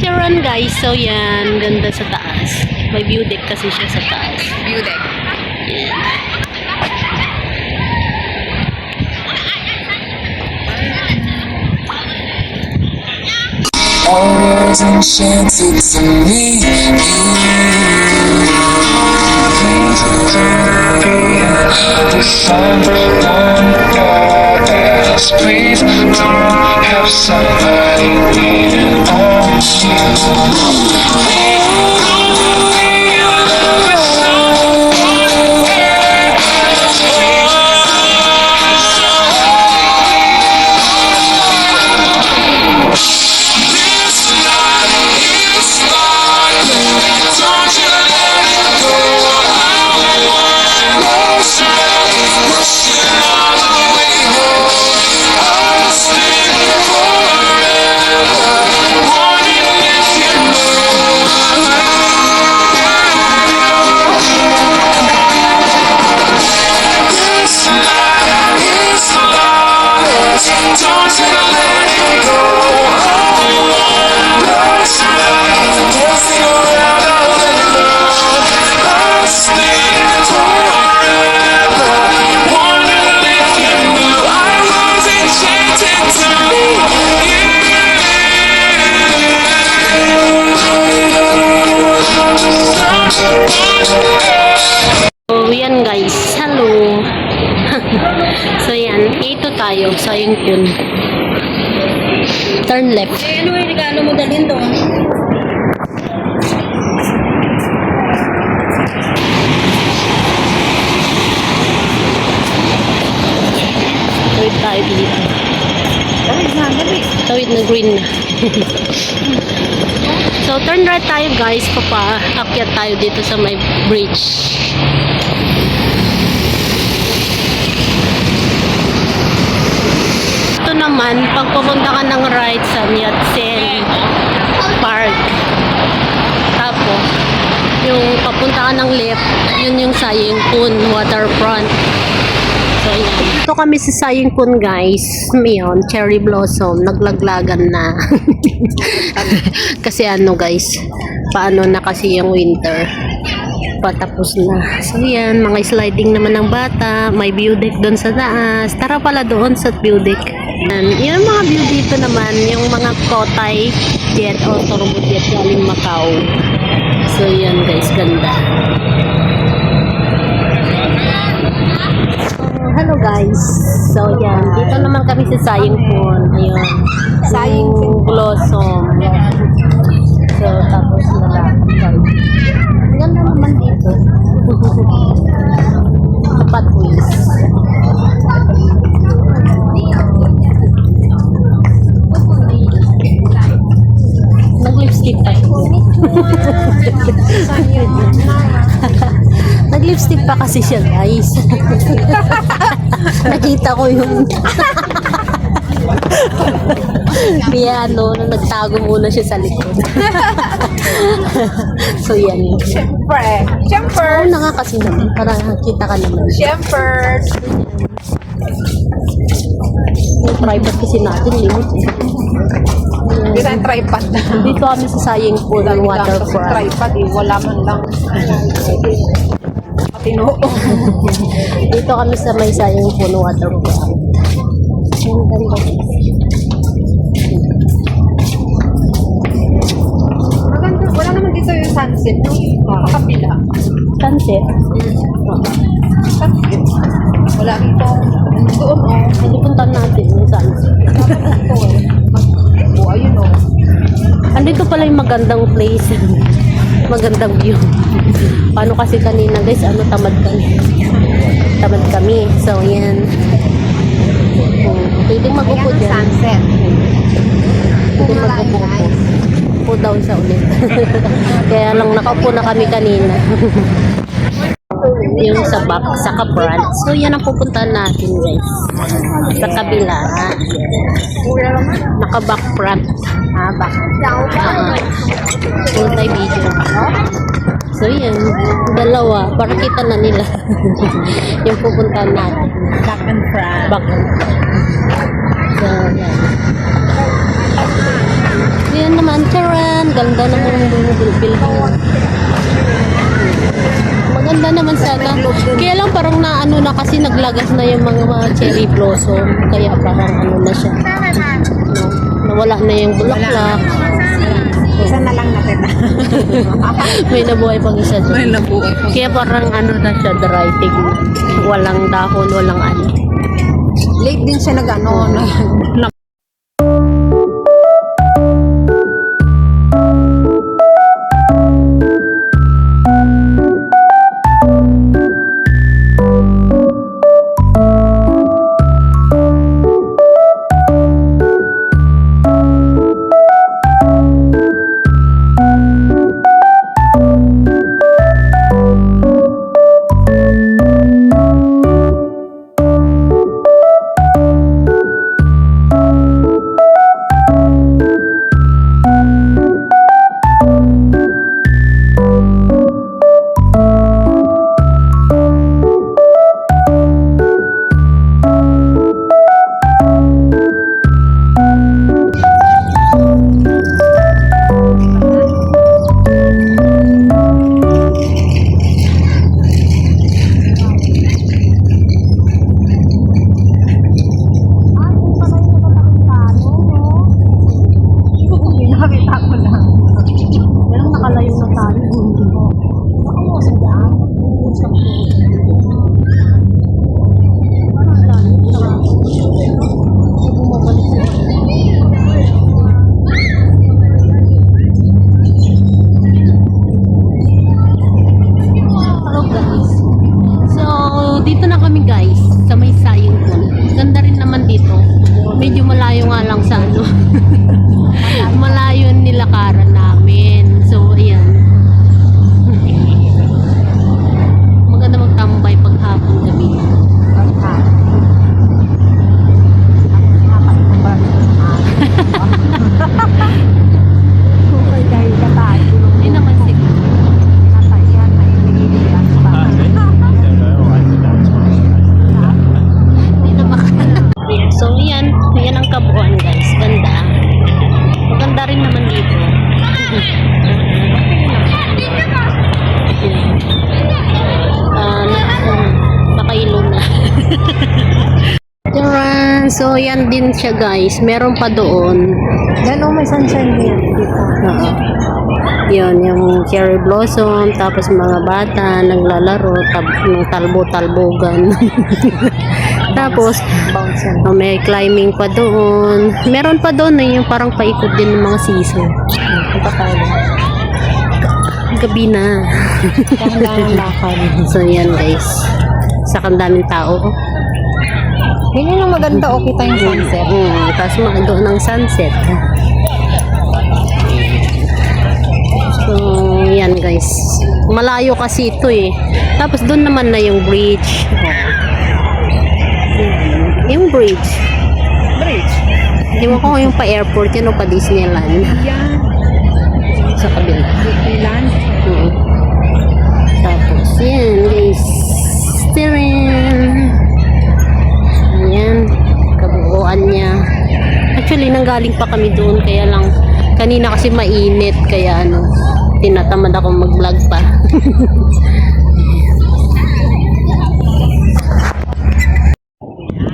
Charon guys. So yan, ganda sa taas. May view deck kasi siya sa taas. View deck. Yan. Always enchanted to me. The sun won't pass. Please don't have somebody waiting on So yan guys, hello. So yan, ito tayo sa Yingpun. Turn left. Ano yung regalo mo dalhin doon? Tawid tayo dito. Tawid na, gabi. Tawid na green na. So turn right tayo guys, papa-akyat tayo dito sa may bridge. Ito naman, pag pupunta ka ng right sa Yat-sen Park. Tapos, yung papunta ka ng left, yun yung Sa Ying-pun waterfront. So, yan. Ito kami sa Sa Ying-pun guys. Ngayon, cherry blossom. Naglaglagan na. Kasi ano guys, paano na kasi yung winter. Patapos na. So yan, mga sliding naman ng bata. May view deck doon sa taas. Tara pala doon sa view deck. And yung mga view dito naman, yung mga Kotay jet o turbo jet galing Macau. So yan guys, ganda. Hello guys. So yan, dito naman kami sa Sa Ying-pun. Ayun. Sa Ying-pun. Blossom. So tapos nalakad. Ganda naman dito. Pathways. Nag-lipstick pa. Nag-lipstick pa kasi siya guys. Nakita ko yung kaya ano, nagtago muna siya sa likod. So yan. Siyempre. Oo na nga kasi naman, para kita ka naman. Siyempre. Yung private kasi natin, limit eh. Hindi tayong tripod. Dito kami sa Sa Ying-pun ng waterfront. Tripod eh. Wala man lang. Patino. Dito kami sa may Sa Ying-pun waterfront. Ang ganda. Maganda. Wala naman dito yung sunset. Kapila. Sunset. Sunset. Wala dito. Doon o. Hindi puntahan natin yung sunset. Oh, ayun o. Andito pala yung magandang place. Magandang view. Paano kasi kanina guys, tamad kami. Tamad kami. So, yan. Pwedeng mag-upo dyan. Sunset. Pwedeng mag-upo. Upo daw siya ulit. Kaya lang nakaupo na kami kanina. Yung sa back, sa front. So, yan ang pupuntahan natin guys. Sa kabila. Naka-back front. Back. Full time video. So, yan. Dalawa. Para kita na nila. Yung pupuntahan natin. Back and front. Back and front. So, yan. Yan naman, Charon. ganda naman ng bilhin. Maganda naman sana. Kaya lang parang naano na kasi naglagas na yung mga cherry blossom. Kaya parang ano na siya. No, nawala na yung bulaklak. Isa na lang nakita. May nabuhay pang isa doon. May nabuhay pa. Kaya parang ano na siya, dry tignan. Walang dahon, walang ano. Late din siya nag-ano. Nakita ko lang. Walang nakalayo na tayo. Baka mo sa daan. Hello guys. So, dito na kami guys, sa may sayong ko. Ganda rin naman dito. Medyo malayo nga lang sa ano. Malayo yung nilakaran namin. So, ayan. Maganda magtambay pag hapon gabi. Hindi naman siguro. Hindi na Ayan. So, yan. Yan ang kabuuan guys. Ganda. Maganda rin naman dito. Nakailo na. Tara. So, yan din siya guys. Meron pa doon. Yan o, may sunshine din dito. Oo. Yun, yung cherry blossom, tapos mga bata naglalaro, ng talbo-talbogan. Tapos, Bouncing. may climbing pa doon. Meron pa doon yung parang paikot din ng mga siso. Punta tayo doon. Gabi na. Dahan-dahan lakad. So, yan guys. Sa daming tao. Yun yung maganda o kita yung sunset. Tapos doon ng sunset. So, yan guys. Malayo kasi ito eh. Tapos doon naman na yung bridge. Yung bridge. Bridge. Ewan ko kung yung pa-airport yan o pa-Disneyland. Yan. Sa kabila. Disneyland. Tapos, yan guys. Steering. Ayan. Kabuuan niya. Actually, nanggaling pa kami doon. Kaya lang, kanina kasi mainit. Kaya ano, tinatamad ako mag-vlog pa.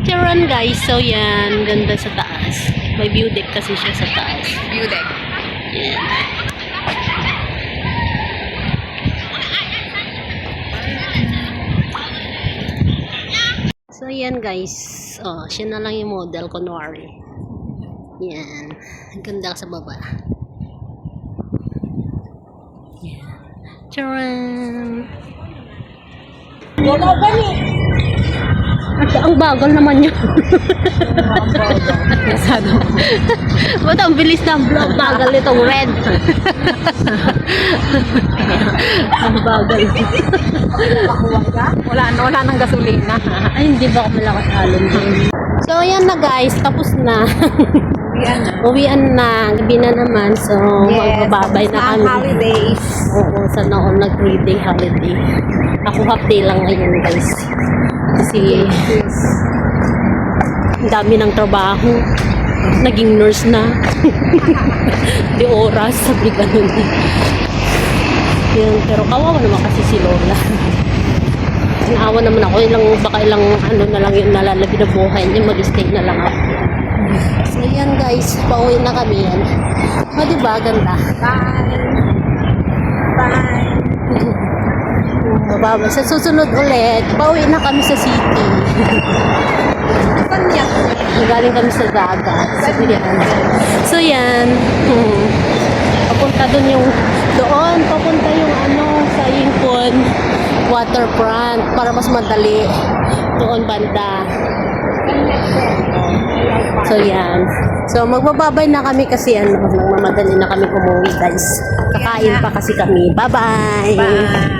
Charon guys. So, yan. Ganda sa taas. May view deck kasi siya sa taas. View deck. Yan. So, yan guys. Oh, siya na lang yung model, kunwari. Yan. Ganda sa baba. Yan. Charan! Wala ba ni? Ang bagal naman yun. Ba't ang bilis ng vlog? Bagal itong red. Ang bagal. Wala nang gasolina. Ay, hindi ba ako malakas halon din? So, ayan na guys. Tapos na. Yan. Uwian na. Gabi na naman. So, magbababay na kami. Holidays. Oo, sana all nag-3-day holiday. Ako half day lang ngayon guys. Kasi, ang dami ng trabaho. naging nurse na. Di oras, sabi ganun. Yun, pero kawawa naman kasi si Lola. Naawa naman ako, baka ilang ano na lang yung nalalabi na buhay niya, mag-stay na lang ako. So yan guys, pauwi na kami yan. O diba, ganda. Bye. Bye. Mababa. Sa susunod ulit, pauwi na kami sa city. Saan yan? Galing kami sa dagat. So yan. So yan. Papunta papunta yung ano, sa Yingpon waterfront para mas madali doon banda. So yan. So magbababay na kami kasi nagmamadali na kami umuwi guys. Kakain pa kasi kami. Bye-bye! Bye.